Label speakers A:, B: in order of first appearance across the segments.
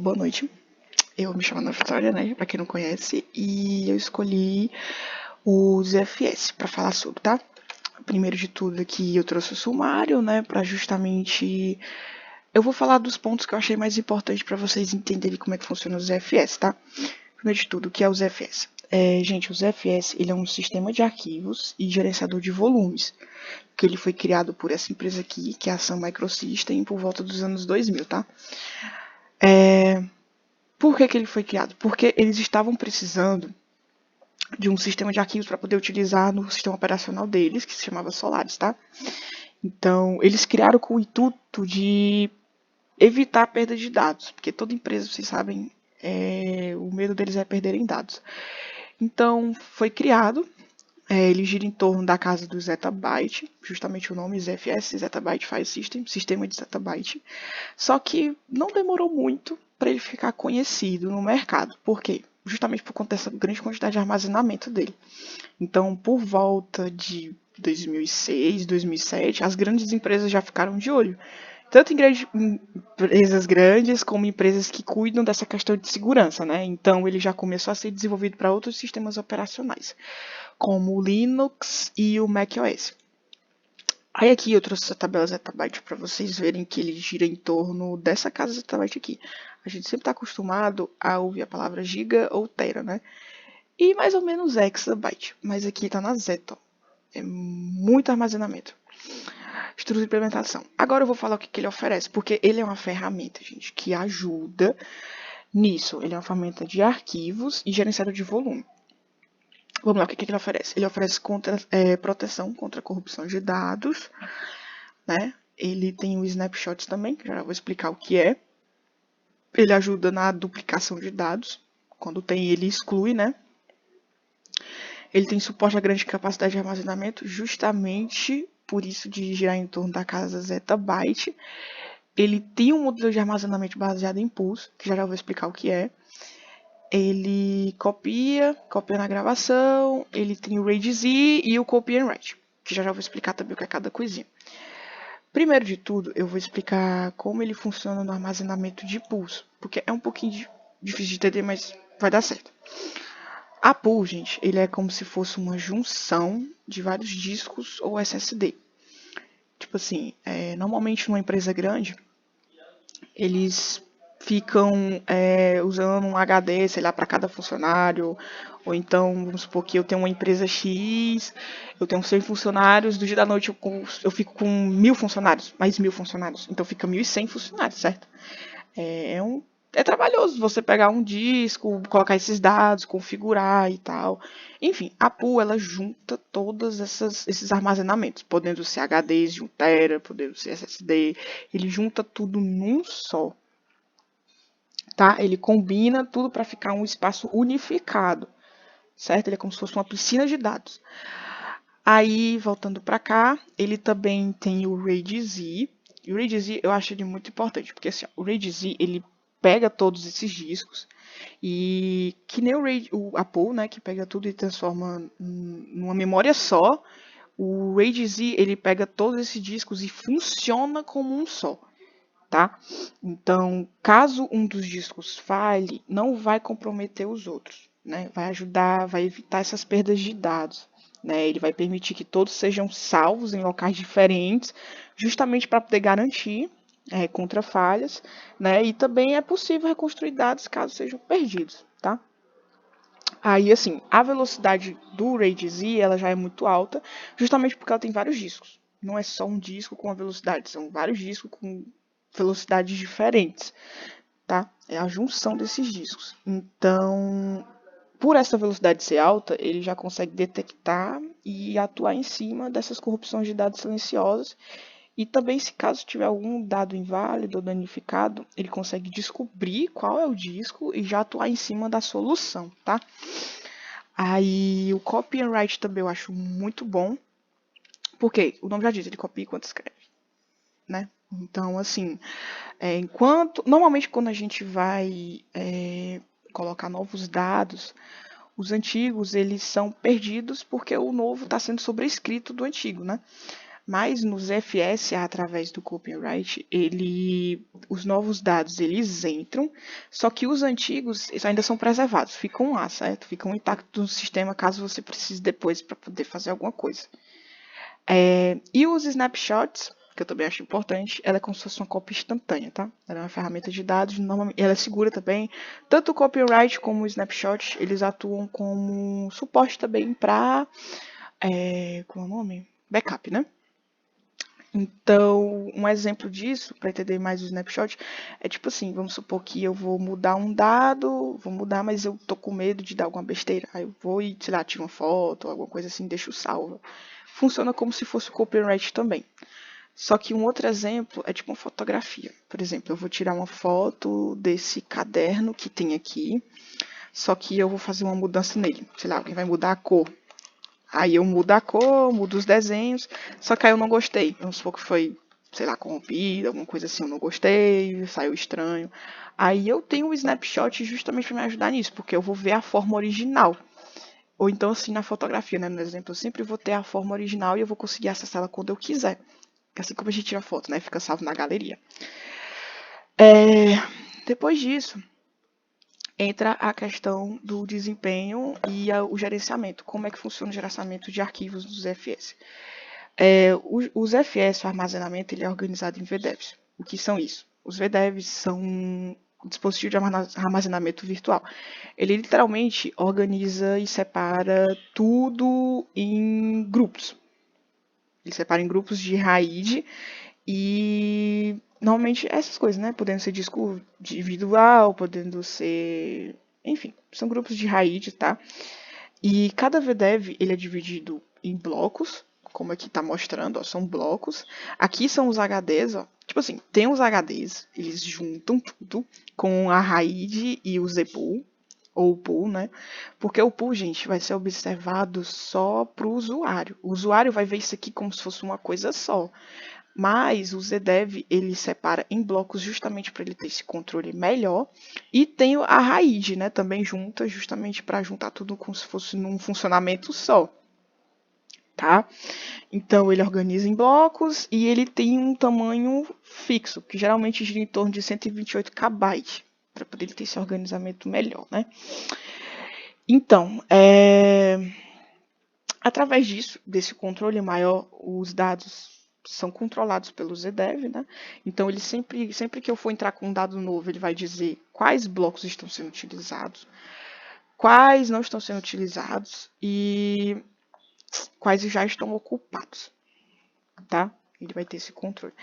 A: boa noite. Eu me chamo Ana Vitória, né? Pra quem não conhece, e eu escolhi o ZFS pra falar sobre, tá? Primeiro de tudo aqui eu trouxe o sumário, né? Pra justamente. Eu vou falar dos pontos que eu achei mais importantes pra vocês entenderem como é que funciona o ZFS, tá? Primeiro de tudo, o que é o ZFS? Gente, o ZFS ele é um sistema de arquivos e gerenciador de volumes, que ele foi criado por essa empresa aqui, que é a Sun Microsystem, por volta dos anos 2000, tá? Por que ele foi criado? Porque eles estavam precisando de um sistema de arquivos para poder utilizar no sistema operacional deles, que se chamava Solaris, tá? Então, eles criaram com o intuito de evitar a perda de dados, porque toda empresa, vocês sabem, o medo deles é perderem dados. Então, foi criado, ele gira em torno da casa do Zettabyte, justamente o nome ZFS, Zettabyte File System, sistema de Zettabyte. Só que não demorou muito para ele ficar conhecido no mercado. Por quê? Justamente por conta dessa grande quantidade de armazenamento dele. Então, por volta de 2006, 2007, as grandes empresas já ficaram de olho. Tanto em empresas grandes como empresas que cuidam dessa questão de segurança, né? Então, ele já começou a ser desenvolvido para outros sistemas operacionais, como o Linux e o macOS. Aí aqui eu trouxe essa tabela Zettabyte para vocês verem que ele gira em torno dessa casa Zettabyte aqui. A gente sempre está acostumado a ouvir a palavra giga ou tera, né? E mais ou menos exabyte, mas aqui está na zeta. É muito armazenamento. Estrutura de implementação. Agora eu vou falar o que ele oferece, porque ele é uma ferramenta, gente, que ajuda nisso. Ele é uma ferramenta de arquivos e gerenciador de volume. Vamos lá, o que ele oferece? Ele oferece proteção contra a corrupção de dados, né? Ele tem o snapshots também, que já vou explicar o que é. Ele ajuda na duplicação de dados. Quando tem, ele exclui, né? Ele tem suporte a grande capacidade de armazenamento, justamente por isso de girar em torno da casa Zettabyte. Ele tem um modelo de armazenamento baseado em pulso, que já vou explicar o que é. Ele copia na gravação. Ele tem o RAID-Z e o Copy and Write, que já vou explicar também o que é cada coisinha. Primeiro de tudo, eu vou explicar como ele funciona no armazenamento de pulso, porque é um pouquinho difícil de entender, mas vai dar certo. A pool, gente, ele é como se fosse uma junção de vários discos ou SSD. Tipo assim, normalmente numa empresa grande, eles ficam usando um HD, sei lá, para cada funcionário. Ou então, vamos supor que eu tenho uma empresa X, eu tenho 100 funcionários, do dia da noite eu fico com 1000 funcionários, mais 1000 funcionários. Então fica 1100 funcionários, certo? É trabalhoso você pegar um disco, colocar esses dados, configurar e tal. Enfim, a pool ela junta todos esses armazenamentos, podendo ser HDs de 1 tera, podendo ser SSD, ele junta tudo num só. Tá? Ele combina tudo para ficar um espaço unificado, certo? Ele é como se fosse uma piscina de dados. Aí, voltando para cá, ele também tem o RAID-Z. E o RAID-Z eu acho ele muito importante, porque assim, o RAID-Z ele pega todos esses discos e que nem a pool, né, que pega tudo e transforma numa memória só. O RAID-Z ele pega todos esses discos e funciona como um só. Tá? Então, caso um dos discos falhe, não vai comprometer os outros, né? Vai ajudar, vai evitar essas perdas de dados, né? Ele vai permitir que todos sejam salvos em locais diferentes, justamente para poder garantir contra falhas, né? E também é possível reconstruir dados caso sejam perdidos, tá? Aí, assim, a velocidade do RAID-Z ela já é muito alta, justamente porque ela tem vários discos. Não é só um disco com a velocidade, são vários discos com velocidades diferentes, tá? É a junção desses discos. Então, por essa velocidade ser alta, ele já consegue detectar e atuar em cima dessas corrupções de dados silenciosas. E também, se caso tiver algum dado inválido ou danificado, ele consegue descobrir qual é o disco e já atuar em cima da solução, tá? Aí o Copy and Write também eu acho muito bom, porque o nome já diz, ele copia enquanto escreve, né? Então, assim, normalmente quando a gente vai colocar novos dados, os antigos eles são perdidos porque o novo está sendo sobrescrito do antigo, né? Mas no ZFS, através do copyright, os novos dados eles entram, só que os antigos eles ainda são preservados, ficam lá, certo? Ficam intactos no sistema caso você precise depois para poder fazer alguma coisa. E os snapshots, que eu também acho importante, ela é como se fosse uma cópia instantânea, tá? Ela é uma ferramenta de dados, normalmente, ela é segura também. Tanto o copyright como o snapshot, eles atuam como suporte também para, como é o nome? Backup, né? Então, um exemplo disso, para entender mais o snapshot, é tipo assim, vamos supor que eu vou mudar um dado, vou mudar, mas eu tô com medo de dar alguma besteira. Aí eu vou e, sei lá, tiro uma foto, alguma coisa assim, deixo salvo. Funciona como se fosse o copyright também. Só que um outro exemplo é tipo uma fotografia. Por exemplo, eu vou tirar uma foto desse caderno que tem aqui, só que eu vou fazer uma mudança nele. Sei lá, alguém vai mudar a cor. Aí eu mudo a cor, mudo os desenhos, só que aí eu não gostei. Vamos supor que foi, sei lá, corrompido, alguma coisa assim, eu não gostei, saiu estranho. Aí eu tenho o snapshot justamente para me ajudar nisso, porque eu vou ver a forma original. Ou então, assim, na fotografia, né? No exemplo, eu sempre vou ter a forma original e eu vou conseguir acessá-la quando eu quiser. Assim como a gente tira foto, né? Fica salvo na galeria. Depois disso, entra a questão do desempenho e o gerenciamento. Como é que funciona o gerenciamento de arquivos dos ZFS? Os ZFS, o armazenamento, ele é organizado em VDEVs. O que são isso? Os VDEVs são um dispositivo de armazenamento virtual. Ele literalmente organiza e separa tudo em grupos. Ele separa em grupos de RAID e normalmente essas coisas, né? Podendo ser disco individual, podendo ser... Enfim, são grupos de RAID, tá? E cada VDEV ele é dividido em blocos, como aqui tá mostrando, ó, são blocos. Aqui são os HDs, ó. Tipo assim, tem os HDs, eles juntam tudo com a RAID e o ZPool, ou o pool, né? Porque o pool, gente, vai ser observado só para o usuário. O usuário vai ver isso aqui como se fosse uma coisa só. Mas o ZDev ele separa em blocos justamente para ele ter esse controle melhor. E tem a RAID, né? Também junta, justamente para juntar tudo como se fosse num funcionamento só. Tá? Então ele organiza em blocos e ele tem um tamanho fixo, que geralmente gira em torno de 128 KB, para poder ter esse organizamento melhor, né? Então, através disso, desse controle maior, os dados são controlados pelo ZDev, né? Então ele sempre que eu for entrar com um dado novo, ele vai dizer quais blocos estão sendo utilizados, quais não estão sendo utilizados e quais já estão ocupados, tá? Ele vai ter esse controle.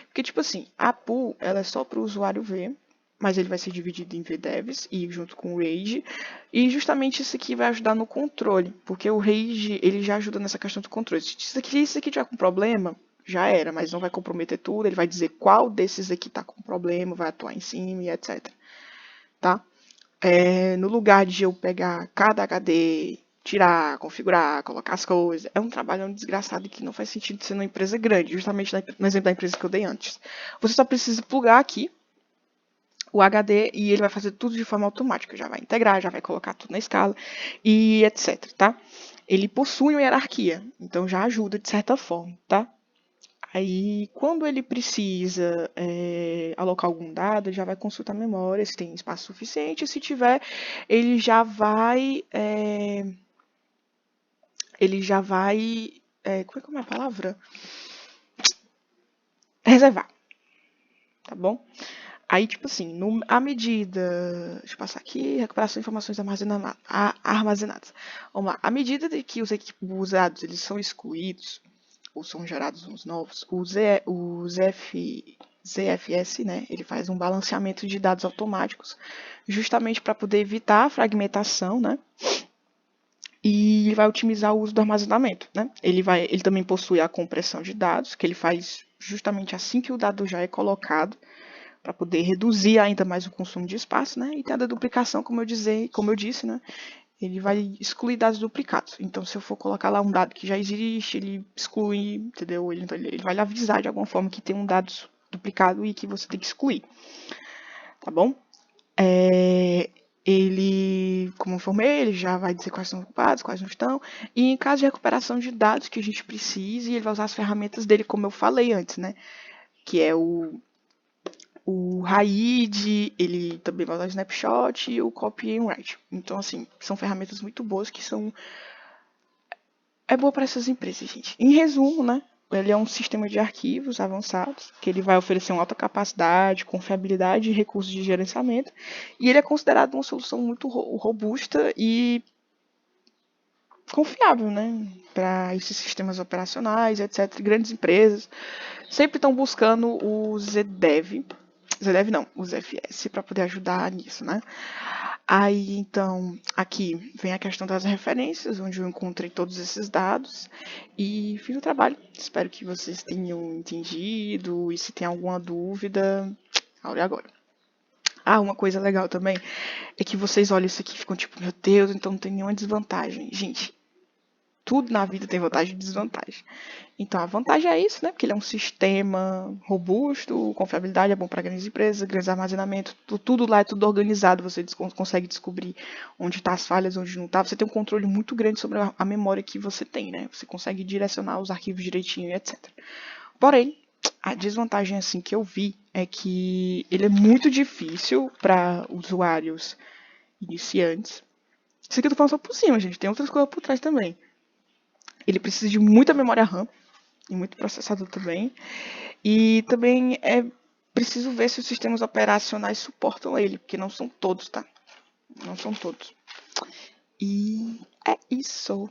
A: Porque, tipo assim, a pool, ela é só para o usuário ver, mas ele vai ser dividido em VDEVs e junto com o RAID. E justamente isso aqui vai ajudar no controle, porque o RAID, ele já ajuda nessa questão do controle. Se isso aqui tiver com problema, já era, mas não vai comprometer tudo, ele vai dizer qual desses aqui está com problema, vai atuar em cima e etc. Tá? No lugar de eu pegar cada HD, tirar, configurar, colocar as coisas, é um trabalho desgraçado que não faz sentido ser numa empresa grande, justamente no exemplo da empresa que eu dei antes. Você só precisa plugar aqui o HD e ele vai fazer tudo de forma automática, já vai integrar, já vai colocar tudo na escala e etc, tá? Ele possui uma hierarquia, então já ajuda de certa forma, tá? Aí, quando ele precisa alocar algum dado, ele já vai consultar a memória, se tem espaço suficiente. Se tiver, ele já vai... como é a palavra? Reservar, tá bom? Aí, tipo assim, à medida... Deixa eu passar aqui. Recuperação de informações armazenadas. Vamos lá. À medida de que os dados eles são excluídos, ou são gerados uns novos, o ZFS, né, ele faz um balanceamento de dados automáticos, justamente para poder evitar a fragmentação, né, e vai otimizar o uso do armazenamento, né. Ele também possui a compressão de dados, que ele faz justamente assim que o dado já é colocado, para poder reduzir ainda mais o consumo de espaço, né, e tem a duplicação, como eu disse, né, ele vai excluir dados duplicados. Então, se eu for colocar lá um dado que já existe, ele exclui, entendeu? Ele vai lhe avisar de alguma forma que tem um dado duplicado e que você tem que excluir. Tá bom? ele, como eu informei, ele já vai dizer quais são ocupados, quais não estão, e em caso de recuperação de dados que a gente precise, ele vai usar as ferramentas dele, como eu falei antes, né? Que é o RAID, ele também vai usar o Snapshot e o Copy and Write. Então, assim, são ferramentas muito boas que são... É boa para essas empresas, gente. Em resumo, né? Ele é um sistema de arquivos avançados, que ele vai oferecer uma alta capacidade, confiabilidade e recursos de gerenciamento. E ele é considerado uma solução muito robusta e confiável, né? Para esses sistemas operacionais, etc. Grandes empresas sempre estão buscando o ZDev. ZDev não, o ZFS, para poder ajudar nisso, né? Aí, então, aqui vem a questão das referências, onde eu encontrei todos esses dados e fiz o trabalho. Espero que vocês tenham entendido e se tem alguma dúvida, olhe agora. Ah, uma coisa legal também é que vocês olham isso aqui e ficam tipo, meu Deus, então não tem nenhuma desvantagem. Gente, tudo na vida tem vantagem e desvantagem. Então a vantagem é isso, né? Porque ele é um sistema robusto, confiabilidade é bom para grandes empresas, grandes armazenamentos, tudo lá é tudo organizado, você consegue descobrir onde estão as falhas, onde não está. Você tem um controle muito grande sobre a memória que você tem, né? Você consegue direcionar os arquivos direitinho, etc. Porém, a desvantagem assim que eu vi é que ele é muito difícil para usuários iniciantes. Isso aqui eu tô falando só por cima, gente. Tem outras coisas por trás também. Ele precisa de muita memória RAM e muito processador também. E também é preciso ver se os sistemas operacionais suportam ele, porque não são todos, tá? Não são todos. E é isso.